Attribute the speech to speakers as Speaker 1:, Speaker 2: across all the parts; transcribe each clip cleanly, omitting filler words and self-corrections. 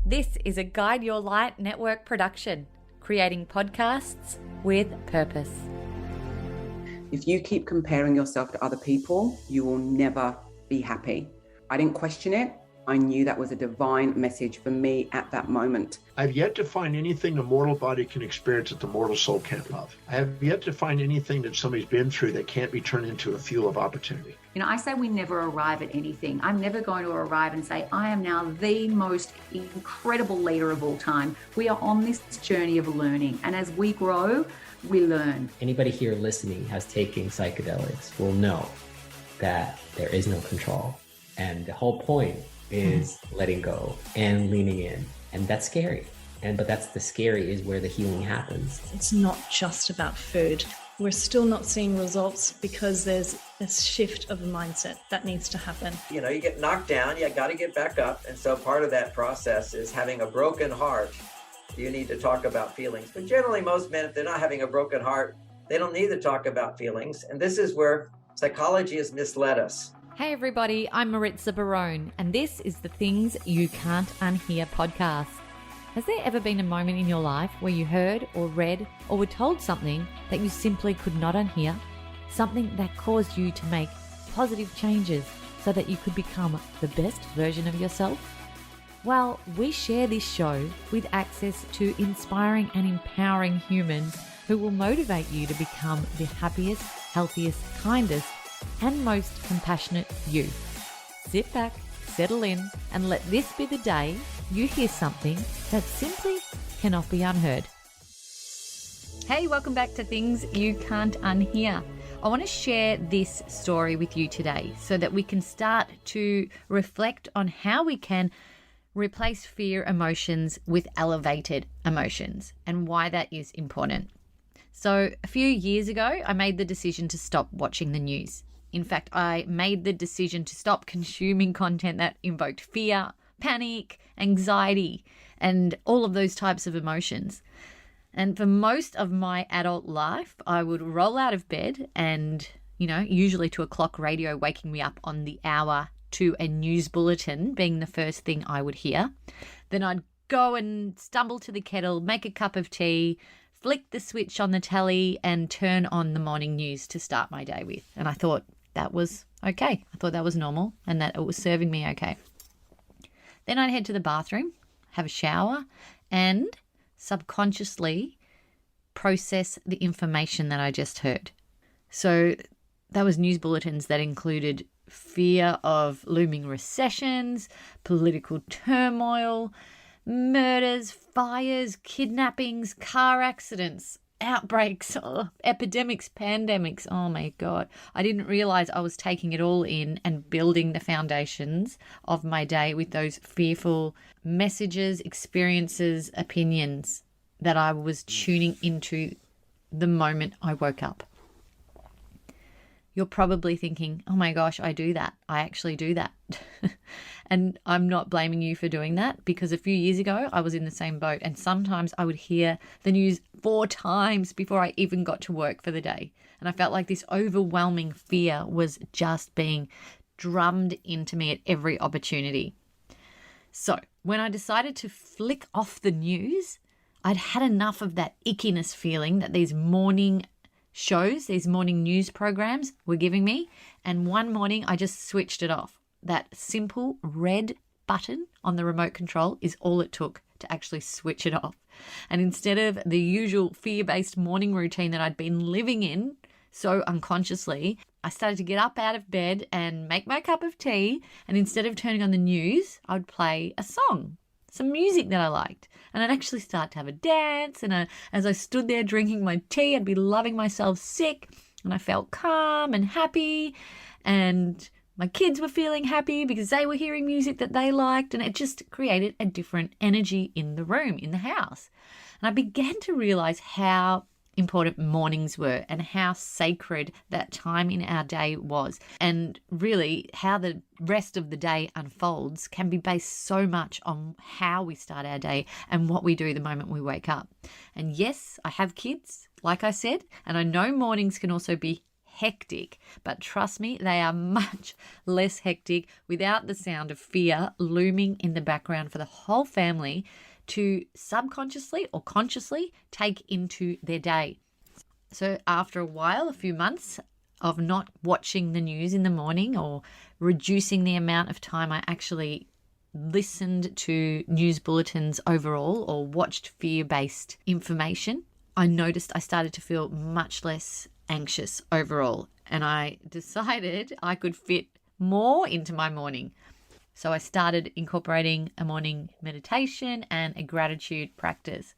Speaker 1: This is a Guide Your Light network production, creating podcasts with purpose.
Speaker 2: If you keep comparing yourself to other people, you will never be happy. I didn't question it. I knew that was a divine message for me at that moment.
Speaker 3: I've yet to find anything the mortal body can experience that the mortal soul can't love. I have yet to find anything that somebody's been through that can't be turned into a fuel of opportunity.
Speaker 4: I say we never arrive at anything. I'm never going to arrive and say, I am now the most incredible leader of all time. We are on this journey of learning. And as we grow, we learn.
Speaker 5: Anybody here listening has taken psychedelics will know that there is no control. And the whole point is letting go and leaning in. And that's scary. But that's the scary is where the healing happens.
Speaker 6: It's not just about food. We're still not seeing results because there's a shift of the mindset that needs to happen.
Speaker 7: You get knocked down, you got to get back up. And so part of that process is having a broken heart. You need to talk about feelings. But generally, most men, if they're not having a broken heart, they don't need to talk about feelings. And this is where psychology has misled us.
Speaker 1: Hey everybody, I'm Maritza Barone, and this is the Things You Can't Unhear podcast. Has there ever been a moment in your life where you heard or read or were told something that you simply could not unhear? Something that caused you to make positive changes so that you could become the best version of yourself? Well, we share this show with access to inspiring and empowering humans who will motivate you to become the happiest, healthiest, kindest, and most compassionate you. Sit back, settle in, and let this be the day you hear something that simply cannot be unheard. Hey, welcome back to Things You Can't Unhear. I want to share this story with you today so that we can start to reflect on how we can replace fear emotions with elevated emotions and why that is important. So a few years ago, I made the decision to stop watching the news. In fact, I made the decision to stop consuming content that invoked fear, panic, anxiety, and all of those types of emotions. And for most of my adult life, I would roll out of bed and, usually to a clock radio waking me up on the hour to a news bulletin being the first thing I would hear. Then I'd go and stumble to the kettle, make a cup of tea, flick the switch on the telly and turn on the morning news to start my day with. And I thought that was okay. I thought that was normal and that it was serving me okay. Then I'd head to the bathroom, have a shower, and subconsciously process the information that I just heard. So that was news bulletins that included fear of looming recessions, political turmoil, murders, fires, kidnappings, car accidents, outbreaks, epidemics, pandemics. Oh my God. I didn't realize I was taking it all in and building the foundations of my day with those fearful messages, experiences, opinions that I was tuning into the moment I woke up. You're probably thinking, oh my gosh, I do that. I actually do that. And I'm not blaming you for doing that because a few years ago I was in the same boat and sometimes I would hear the news 4 times before I even got to work for the day. And I felt like this overwhelming fear was just being drummed into me at every opportunity. So when I decided to flick off the news, I'd had enough of that ickiness feeling that these morning shows, these morning news programs were giving me. And one morning I just switched it off. That simple red button on the remote control is all it took to actually switch it off. And instead of the usual fear-based morning routine that I'd been living in so unconsciously, I started to get up out of bed and make my cup of tea. And instead of turning on the news, I would play a song, some music that I liked. And I'd actually start to have a dance. And as I stood there drinking my tea, I'd be loving myself sick. And I felt calm and happy. And my kids were feeling happy because they were hearing music that they liked. And it just created a different energy in the room, in the house. And I began to realize how important mornings were and how sacred that time in our day was. And really how the rest of the day unfolds can be based so much on how we start our day and what we do the moment we wake up. And yes, I have kids, like I said, and I know mornings can also be hectic, but trust me, they are much less hectic without the sound of fear looming in the background for the whole family to subconsciously or consciously take into their day. So after a while, a few months of not watching the news in the morning or reducing the amount of time I actually listened to news bulletins overall or watched fear-based information, I noticed I started to feel much less anxious overall, and I decided I could fit more into my morning. So I started incorporating a morning meditation and a gratitude practice.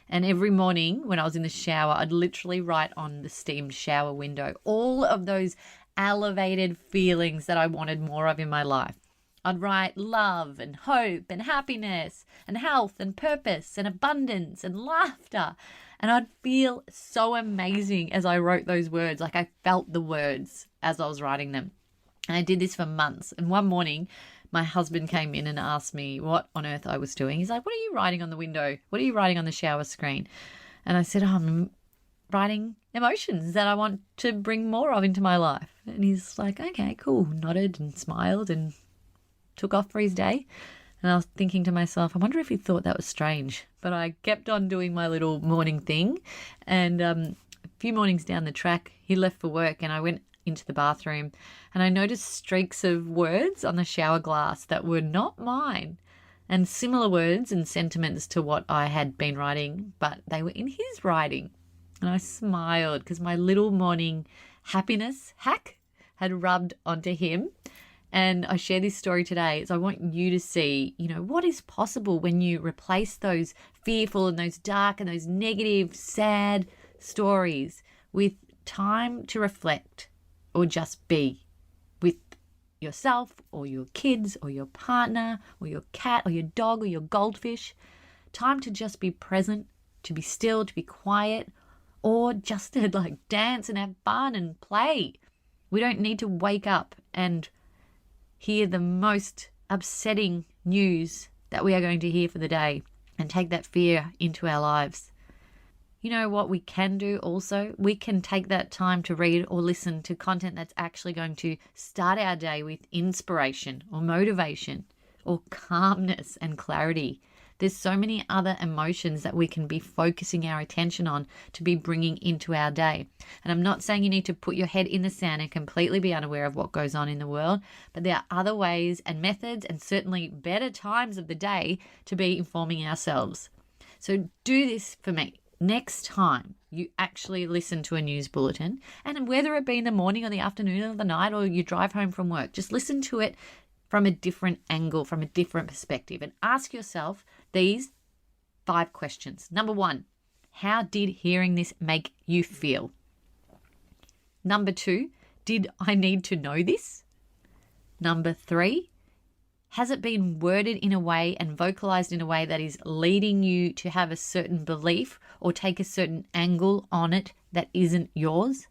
Speaker 1: And every morning when I was in the shower, I'd literally write on the steamed shower window all of those elevated feelings that I wanted more of in my life. I'd write love and hope and happiness and health and purpose and abundance and laughter. And I'd feel so amazing as I wrote those words, like I felt the words as I was writing them. And I did this for months. And one morning, my husband came in and asked me what on earth I was doing. He's like, "What are you writing on the window? What are you writing on the shower screen?" And I said, I'm writing emotions that I want to bring more of into my life. And he's like, "Okay, cool." Nodded and smiled and took off for his day. And I was thinking to myself, I wonder if he thought that was strange. But I kept on doing my little morning thing. And a few mornings down the track, he left for work and I went into the bathroom and I noticed streaks of words on the shower glass that were not mine, and similar words and sentiments to what I had been writing, but they were in his writing. And I smiled because my little morning happiness hack had rubbed onto him. And I share this story today as I want you to see, what is possible when you replace those fearful and those dark and those negative, sad stories with time to reflect or just be with yourself or your kids or your partner or your cat or your dog or your goldfish. Time to just be present, to be still, to be quiet, or just to dance and have fun and play. We don't need to wake up and hear the most upsetting news that we are going to hear for the day and take that fear into our lives. You know what we can do also? We can take that time to read or listen to content that's actually going to start our day with inspiration or motivation or calmness and clarity. There's so many other emotions that we can be focusing our attention on to be bringing into our day. And I'm not saying you need to put your head in the sand and completely be unaware of what goes on in the world, but there are other ways and methods and certainly better times of the day to be informing ourselves. So do this for me. Next time you actually listen to a news bulletin, and whether it be in the morning or the afternoon or the night or you drive home from work, just listen to it from a different angle, from a different perspective, and ask yourself these 5 questions. Number 1, how did hearing this make you feel? Number 2, did I need to know this? Number 3, has it been worded in a way and vocalized in a way that is leading you to have a certain belief or take a certain angle on it that isn't yours?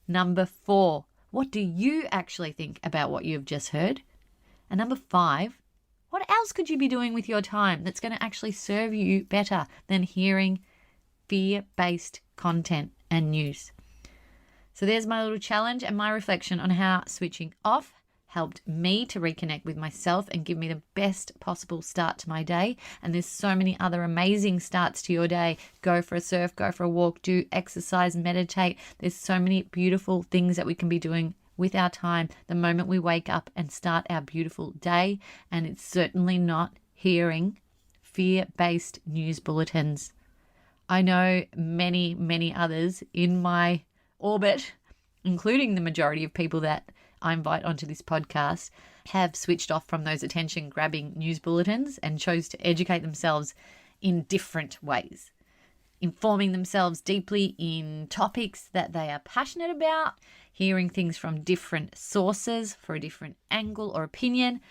Speaker 1: Number 4, what do you actually think about what you've just heard? And number 5, what else could you be doing with your time that's going to actually serve you better than hearing fear-based content and news? So there's my little challenge and my reflection on how switching off helped me to reconnect with myself and give me the best possible start to my day. And there's so many other amazing starts to your day. Go for a surf, go for a walk, do exercise, meditate. There's so many beautiful things that we can be doing with our time the moment we wake up and start our beautiful day. And it's certainly not hearing fear-based news bulletins. I know many, many others in my orbit, including the majority of people that I invite onto this podcast, have switched off from those attention-grabbing news bulletins and chose to educate themselves in different ways, informing themselves deeply in topics that they are passionate about, hearing things from different sources for a different angle or opinion,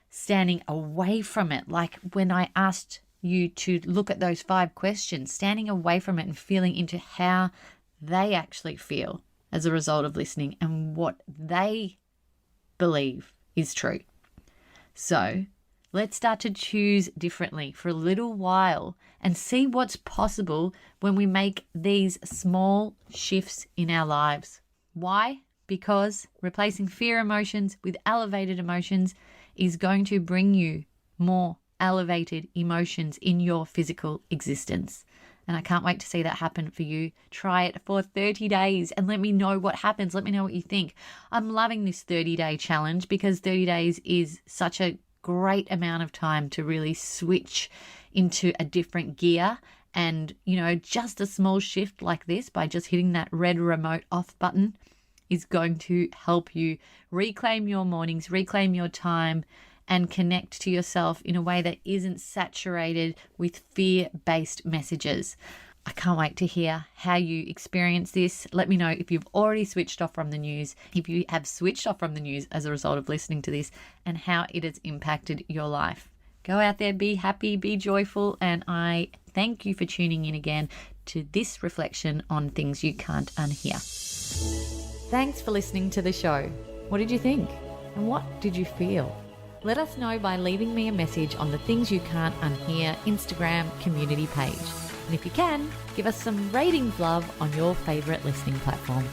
Speaker 1: standing away from it. Like when I asked you to look at those 5 questions, standing away from it and feeling into how they actually feel as a result of listening and what they believe is true. So let's start to choose differently for a little while and see what's possible when we make these small shifts in our lives. Why? Because replacing fear emotions with elevated emotions is going to bring you more elevated emotions in your physical existence. And I can't wait to see that happen for you. Try it for 30 days and let me know what happens. Let me know what you think. I'm loving this 30-day challenge because 30 days is such a great amount of time to really switch into a different gear. And, just a small shift like this by just hitting that red remote off button is going to help you reclaim your mornings, reclaim your time, and connect to yourself in a way that isn't saturated with fear-based messages. I can't wait to hear how you experience this. Let me know if you've already switched off from the news, if you have switched off from the news as a result of listening to this, and how it has impacted your life. Go out there, be happy, be joyful, and I thank you for tuning in again to this reflection on things you can't unhear. Thanks for listening to the show. What did you think? And what did you feel? Let us know by leaving me a message on the Things You Can't Unhear Instagram community page. And if you can, give us some ratings love on your favourite listening platform.